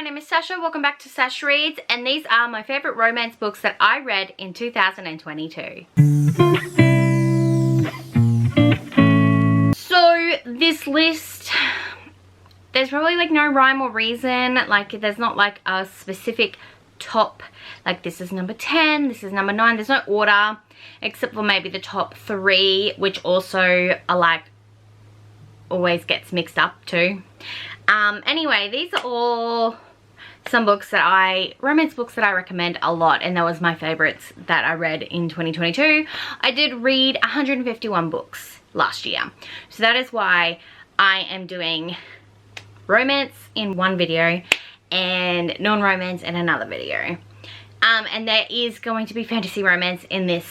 name is Sasha. Welcome back to Sasha Reads, and these are my favorite romance books that I read in 2022. So this list, there's probably like no rhyme or reason. Like there's not like a specific top, like this is number 10, this is number 9. There's no order except for maybe the top 3, which also are like always gets mixed up too. Anyway, these are all some books that romance books that I recommend a lot, and that was my favorites that I read in 2022. I did read 151 books last year, so that is why I am doing romance in one video and non-romance in another video. And there is going to be fantasy romance in this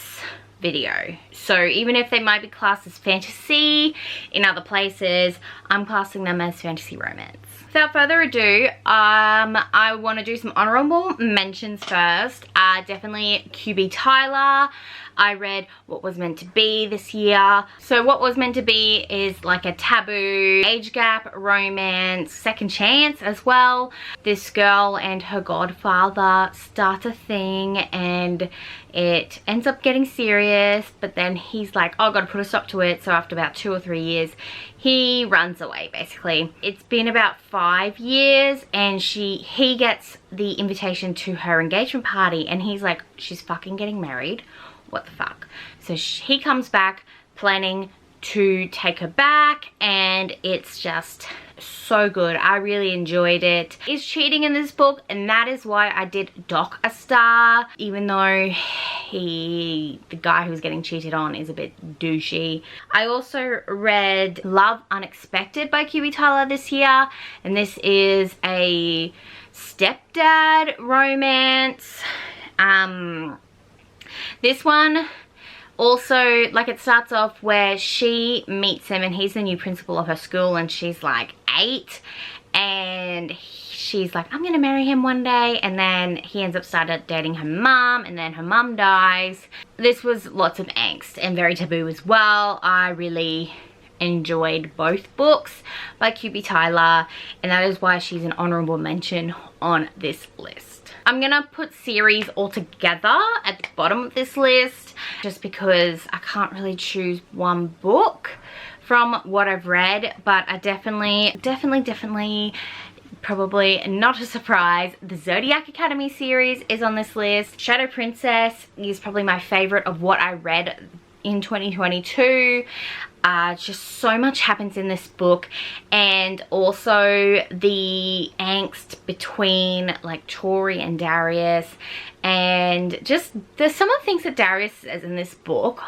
video, so even if they might be classed as fantasy in other places, I'm classing them as fantasy romance. Without further ado, I want to do some honorable mentions first. Definitely QB Tyler. I read What Was Meant to Be this year. So What Was Meant to Be is like a taboo age gap romance, second chance as well. This girl and her godfather start a thing and it ends up getting serious, but then he's like, oh, gotta put a stop to it. So after about 2 or 3 years, he runs away basically. It's been about 5 years and he gets the invitation to her engagement party and he's like, she's fucking getting married. What the fuck? So he comes back planning to take her back, and it's just so good. I really enjoyed it. He's cheating in this book, and that is why I did dock a star, even though the guy who's getting cheated on is a bit douchey. I also read Love Unexpected by QB Tyler this year, and this is a stepdad romance. This one also, like, it starts off where she meets him and he's the new principal of her school and she's like 8, and she's like, I'm gonna marry him one day, and then he ends up started dating her mum, and then her mum dies. This was lots of angst and very taboo as well. I really enjoyed both books by QB Tyler, and that is why she's an honorable mention on this list. I'm gonna put series all together at the bottom of this list just because I can't really choose one book from what I've read, but I definitely, probably not a surprise, the Zodiac Academy series is on this list. Shadow Princess is probably my favorite of what I read in 2022. Just so much happens in this book, and also the angst between like Tori and Darius, and just there's some of the things that Darius says in this book.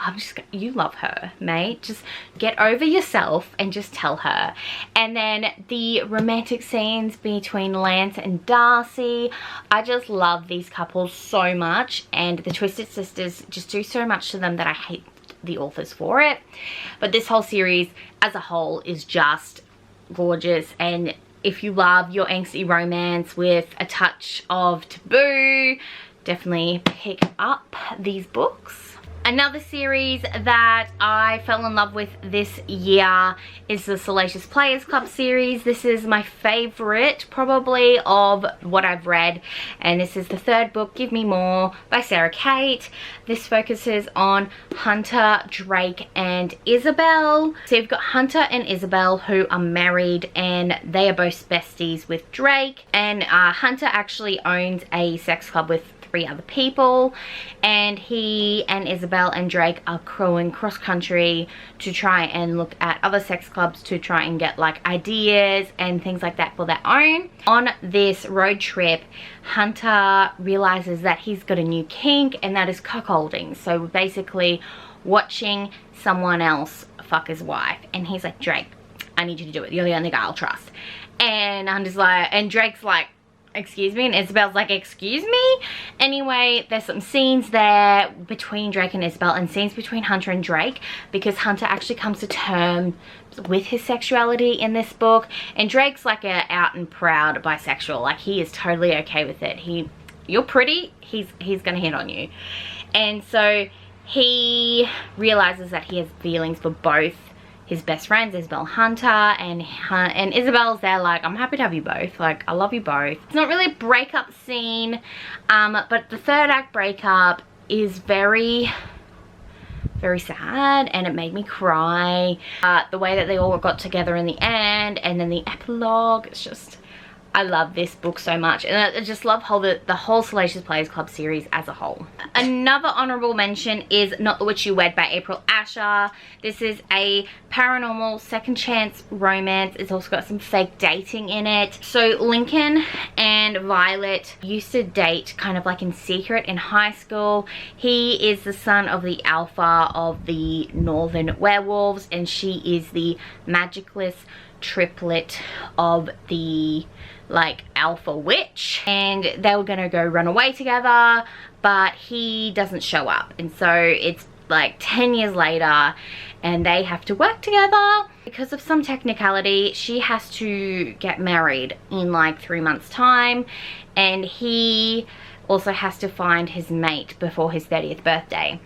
You love her, mate. Just get over yourself and just tell her. And then the romantic scenes between Lance and Darcy. I just love these couples so much, and the Twisted Sisters just do so much to them that I hate the authors for it. But this whole series as a whole is just gorgeous, and if you love your angsty romance with a touch of taboo, definitely pick up these books. Another series that I fell in love with this year is the Salacious Players Club series. This is my favorite probably of what I've read, and this is the 3rd book, Give Me More by Sarah Kate. This focuses on Hunter, Drake and Isabel. So you've got Hunter and Isabel who are married, and they are both besties with Drake, and Hunter actually owns a sex club with 3 other people, and he and Isabel and Drake are crewing cross country to try and look at other sex clubs to try and get like ideas and things like that for their own. On this road trip, Hunter realizes that he's got a new kink, and that is cuckolding. So basically watching someone else fuck his wife, and he's like, Drake, I need you to do it. You're the only guy I'll trust. And Hunter's like, and Drake's like, excuse me, and Isabel's like, excuse me? Anyway, there's some scenes there between Drake and Isabel, and scenes between Hunter and Drake, because Hunter actually comes to terms with his sexuality in this book, and Drake's like a out and proud bisexual. Like, he is totally okay with it. You're pretty, he's gonna hit on you. And so he realizes that he has feelings for both his best friends, Isabel Hunter, and Isabel's there like, I'm happy to have you both, like I love you both. It's not really a breakup scene, but the third act breakup is very sad, and it made me cry. The way that they all got together in the end, and then the epilogue, it's just, I love this book so much, and I just love the whole Salacious Players Club series as a whole. Another honorable mention is Not the Witch You Wed by April Asher. This is a paranormal second chance romance. It's also got some fake dating in it. So Lincoln and Violet used to date kind of like in secret in high school. He is the son of the alpha of the northern werewolves, and she is the magicless triplet of the like alpha witch, and they were gonna go run away together, but he doesn't show up, and so it's like 10 years later and they have to work together. Because of some technicality, she has to get married in like 3 months time, and he also has to find his mate before his 30th birthday.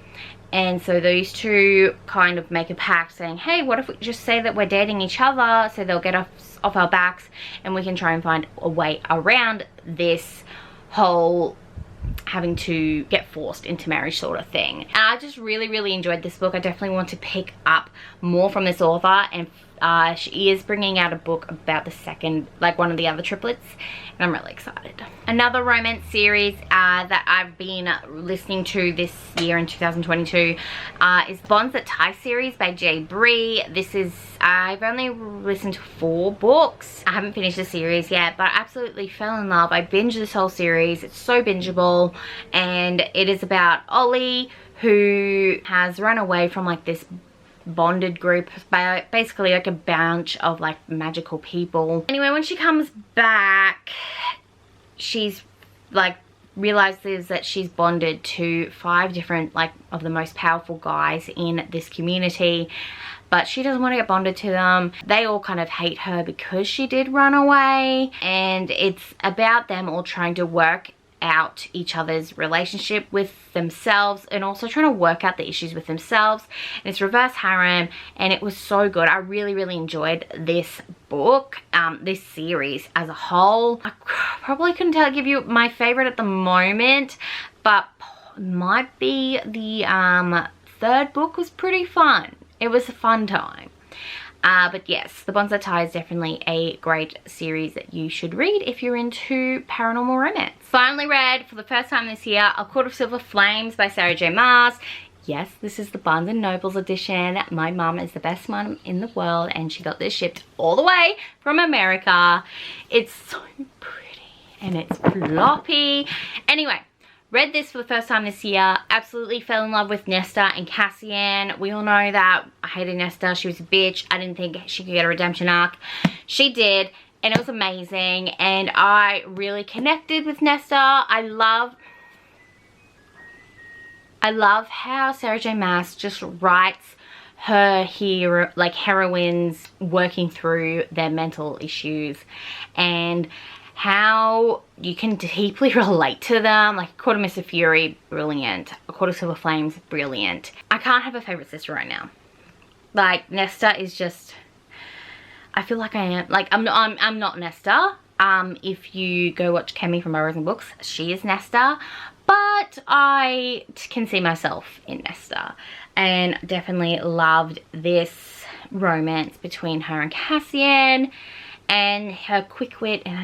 And so those two kind of make a pact saying, hey, what if we just say that we're dating each other, so they'll get off our backs and we can try and find a way around this whole having to get forced into marriage sort of thing. And I just really enjoyed this book. I definitely want to pick up more from this author, and she is bringing out a book about the second, like one of the other triplets, and I'm really excited. Another romance series that I've been listening to this year in 2022 is Bonds That Tie series by J. Bree. This is, I've only listened to 4 books. I haven't finished the series yet, but I absolutely fell in love. I binged this whole series. It's so bingeable, and it is about Ollie, who has run away from like this bonded group by basically like a bunch of like magical people. Anyway, when she comes back, she's like realizes that she's bonded to 5 different like of the most powerful guys in this community, but she doesn't want to get bonded to them. They all kind of hate her because she did run away, and it's about them all trying to work out each other's relationship with themselves, and also trying to work out the issues with themselves. And it's reverse harem, and it was so good. I really enjoyed this book, this series as a whole. I probably couldn't give you my favorite at the moment, but might be the third book was pretty fun. It was a fun time. But yes, The Bonds That Tie is definitely a great series that you should read if you're into paranormal romance. Finally read for the first time this year, A Court of Silver Flames by Sarah J. Maas. Yes, this is the Barnes & Noble's edition. My mum is the best mum in the world, and she got this shipped all the way from America. It's so pretty and it's floppy. Anyway, read this for the first time this year. Absolutely fell in love with Nesta and Cassian. We all know that I hated Nesta. She was a bitch. I didn't think she could get a redemption arc. She did, and it was amazing. And I really connected with Nesta. I love how Sarah J. Maas just writes her hero, like heroines working through their mental issues, and how you can deeply relate to them. Like, A Court of Mr. Fury, brilliant. A Court of Silver Flames, brilliant. I can't have a favorite sister right now. Like, Nesta is just, I feel like I am, like, I'm not Nesta. If you go watch Kemi from My Rose and Books, she is Nesta, but I can see myself in Nesta, and definitely loved this romance between her and Cassian, and her quick wit, and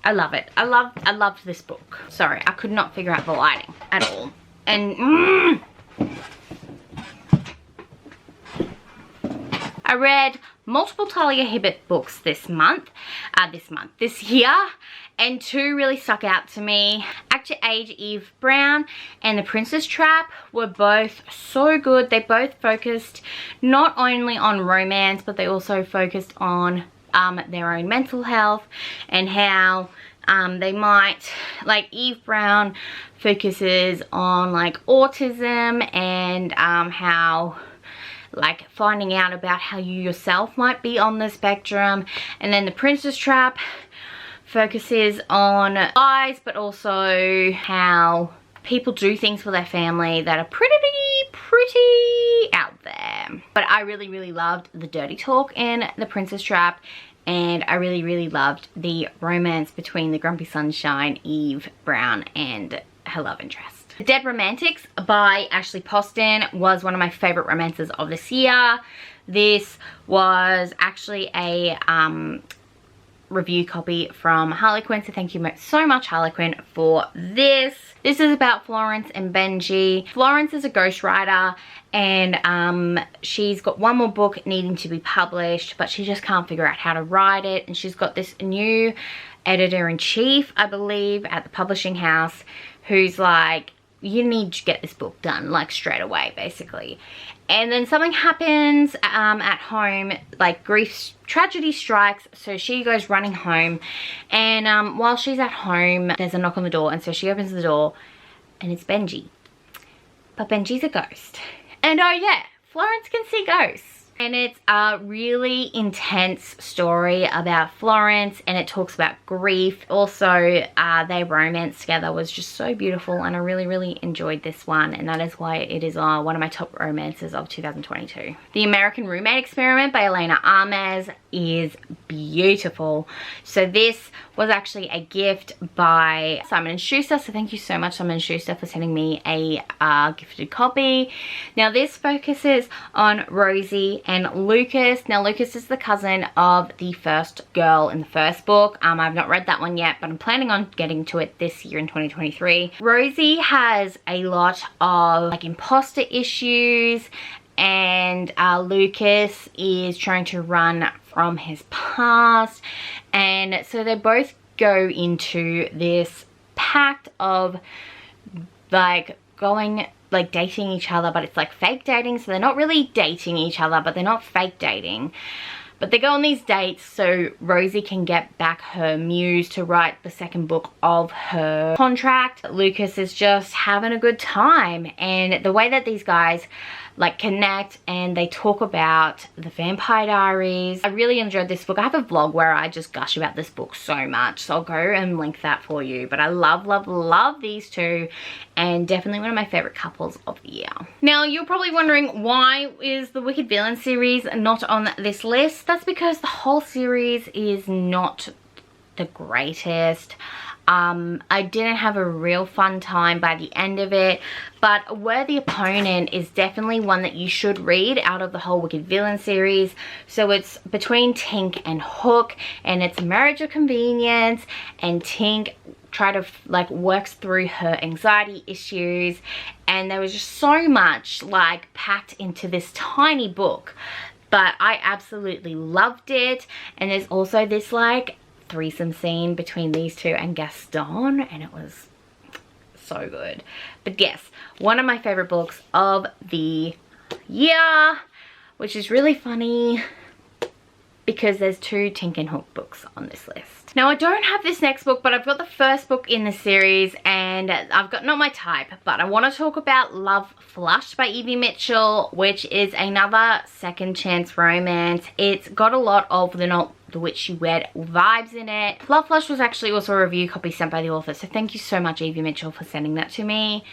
I love it. I loved this book. Sorry, I could not figure out the lighting at all. And I read multiple Talia Hibbert books this year, and 2 really stuck out to me. Act Your Age, Eve Brown, and The Princess Trap were both so good. They both focused not only on romance, but they also focused on their own mental health, and how they might, like Eve Brown focuses on like autism, and how like finding out about how you yourself might be on the spectrum. And then The Princess Trap focuses on lies, but also how people do things for their family that are pretty out there. them. But I really, really loved the dirty talk in The Princess Trap, and I really, really loved the romance between the grumpy sunshine, Eve Brown, and her love interest. The Dead Romantics by Ashley Poston was one of my favorite romances of this year. This was actually a review copy from Harlequin, so thank you so much, Harlequin, for this. This is about Florence and Benji. Florence is a ghostwriter, and she's got one more book needing to be published, but she just can't figure out how to write it, and she's got this new editor-in-chief, I believe, at the publishing house, who's like, you need to get this book done, like, straight away, basically. And then something happens at home, like tragedy strikes, so she goes running home, and while she's at home, there's a knock on the door, and so she opens the door, and it's Benji. But Benji's a ghost. And oh yeah, Florence can see ghosts. And it's a really intense story about Florence, and it talks about grief. Also, their romance together was just so beautiful, and I really, really enjoyed this one, and that is why it is one of my top romances of 2022. The American Roommate Experiment by Elena Armez is beautiful. So this was actually a gift by Simon & Schuster, so thank you so much, Simon & Schuster, for sending me a gifted copy. Now this focuses on Rosie and Lucas. Now Lucas is the cousin of the first girl in the first book. I've not read that one yet, but I'm planning on getting to it this year in 2023. Rosie has a lot of like imposter issues, and Lucas is trying to run from his past, and so they both go into this pact of like dating each other, but it's like fake dating, so they're not really dating each other, but they're not fake dating. But they go on these dates so Rosie can get back her muse to write the second book of her contract. Lucas is just having a good time, and the way that these guys like connect and they talk about the Vampire Diaries. I really enjoyed this book. I have a vlog where I just gush about this book so much, so I'll go and link that for you. But I love, love, love these two, and definitely one of my favorite couples of the year. Now you're probably wondering, why is the Wicked Villain series not on this list? That's because the whole series is not the greatest. I didn't have a real fun time by the end of it, but Worthy Opponent is definitely one that you should read out of the whole Wicked Villain series. So it's between Tink and Hook, and it's a marriage of convenience, and Tink works through her anxiety issues, and there was just so much like packed into this tiny book, but I absolutely loved it. And there's also this like threesome scene between these two and Gaston, and it was so good. But yes, one of my favorite books of the year, which is really funny because there's two Tink and Hook books on this list. Now I don't have this next book, but I've got the first book in the series, and I've got not my type, but I want to talk about Love Flush by Evie Mitchell, which is another second chance romance. It's got a lot of the Not the Witch You Wed vibes in it. Love Flush was actually also a review copy sent by the author, so thank you so much, Evie Mitchell, for sending that to me.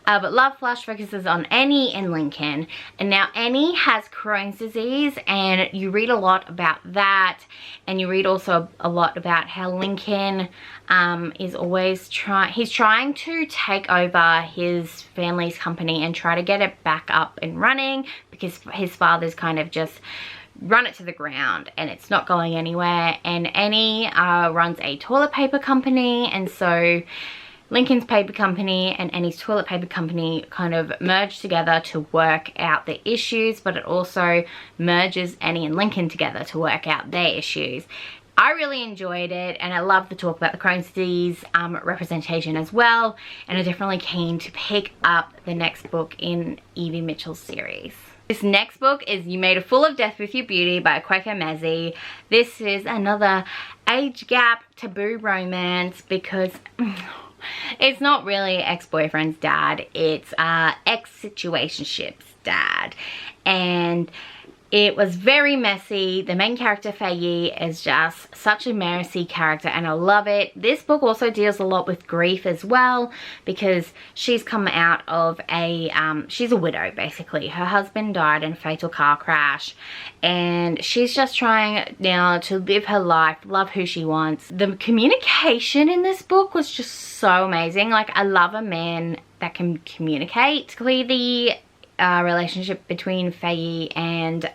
But Love Flush focuses on Annie and Lincoln, and now Annie has Crohn's disease, and you read a lot about that, and you read also a lot about how Lincoln is always trying to take over his family's company and try to get it back up and running, because his father's kind of just run it to the ground and it's not going anywhere. And Annie runs a toilet paper company, and so Lincoln's paper company and Annie's toilet paper company kind of merge together to work out the issues, but it also merges Annie and Lincoln together to work out their issues. I really enjoyed it, and I love the talk about the Crohn's disease representation as well, and I'm definitely keen to pick up the next book in Evie Mitchell's series. This next book is You Made a Fool of Death with Your Beauty by Akwaeke Emezi. This is another age gap taboo romance because it's not really ex-boyfriend's dad, it's ex-situationship's dad. And It was very messy. The main character, Fei is just such a messy character and I love it. This book also deals a lot with grief as well because she's come out of she's a widow basically. Her husband died in a fatal car crash and she's just trying now to live her life, love who she wants. The communication in this book was just so amazing. Like, I love a man that can communicate. Clearly, the relationship between Fei and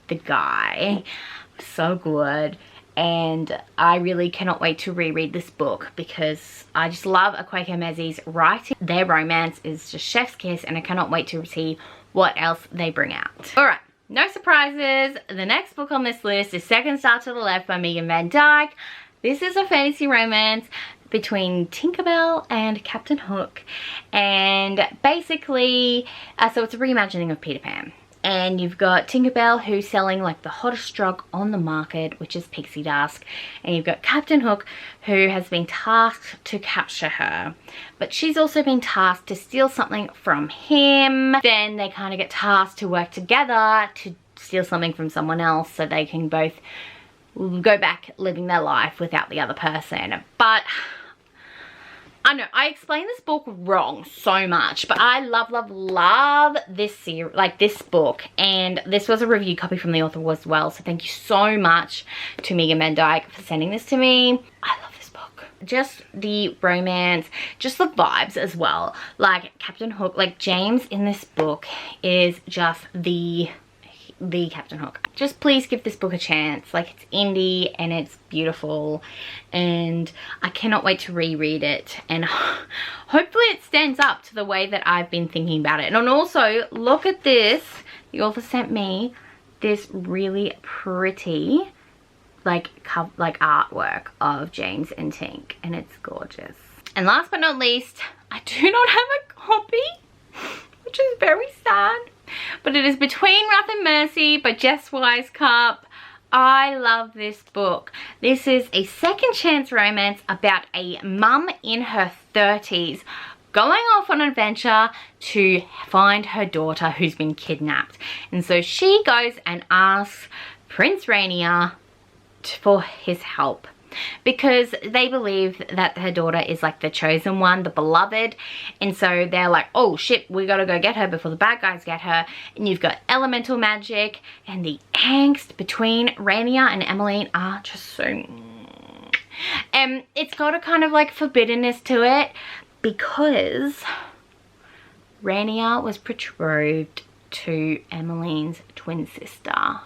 the guy was so good, and I really cannot wait to reread this book because I just love Akwaeke Emezi's writing. Their romance is just chef's kiss and I cannot wait to see what else they bring out. Alright, no surprises. The next book on this list is Second Star to the Left by Megan Van Dyke. This is a fantasy romance between Tinkerbell and Captain Hook, and basically so it's a reimagining of Peter Pan. And you've got Tinkerbell, who's selling like the hottest drug on the market, which is pixie dust. And you've got Captain Hook, who has been tasked to capture her. But she's also been tasked to steal something from him. Then they kind of get tasked to work together to steal something from someone else so they can both go back living their life without the other person. But I know I explained this book wrong so much, but I love this series, like this book, and this was a review copy from the author as well, so thank you so much to Megan Van Dyke for sending this to me. I love this book. Just the romance, just the vibes as well. Like Captain Hook, like James in this book is just the Captain Hook. Just please give this book a chance. Like, it's indie and it's beautiful and I cannot wait to reread it, and hopefully it stands up to the way that I've been thinking about it. And also, look at this. The author sent me this really pretty like artwork of James and Tink, and it's gorgeous. And last but not least, I do not have a copy, which is very sad. But it is Between Wrath and Mercy by Jess Wisecup. I love this book. This is a second chance romance about a mum in her 30s going off on an adventure to find her daughter who's been kidnapped. And so she goes and asks Prince Rainier for his help, because they believe that her daughter is like the chosen one, the beloved, and so they're like, oh shit, we gotta go get her before the bad guys get her. And you've got elemental magic, and the angst between Rainier and Emmeline are just so it's got a kind of like forbiddenness to it because Rainier was betrothed to Emmeline's twin sister.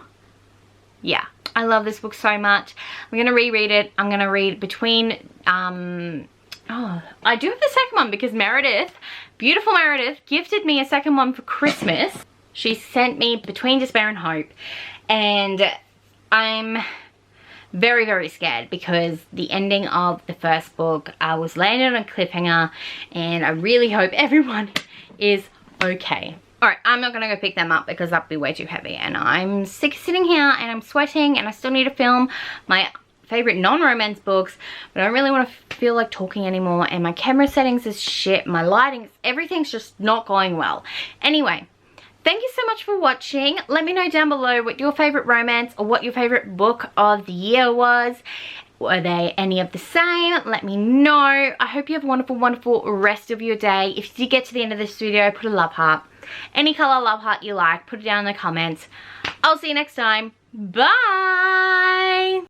Yeah, I love this book so much. I'm gonna reread it. I'm gonna read Between, I do have the second one because Meredith, beautiful Meredith, gifted me a second one for Christmas. She sent me Between Despair and Hope, and I'm very, very scared because the ending of the first book was landed on a cliffhanger, and I really hope everyone is okay. Alright, I'm not going to go pick them up because that'd be way too heavy, and I'm sick of sitting here and I'm sweating and I still need to film my favorite non-romance books, but I don't really want to feel like talking anymore, and my camera settings is shit, my lighting, everything's just not going well. Anyway, thank you so much for watching. Let me know down below what your favorite romance or what your favorite book of the year was. Were they any of the same? Let me know. I hope you have a wonderful, wonderful rest of your day. If you did get to the end of this video, put a love heart. Any color love heart you like, put it down in the comments. I'll see you next time. Bye!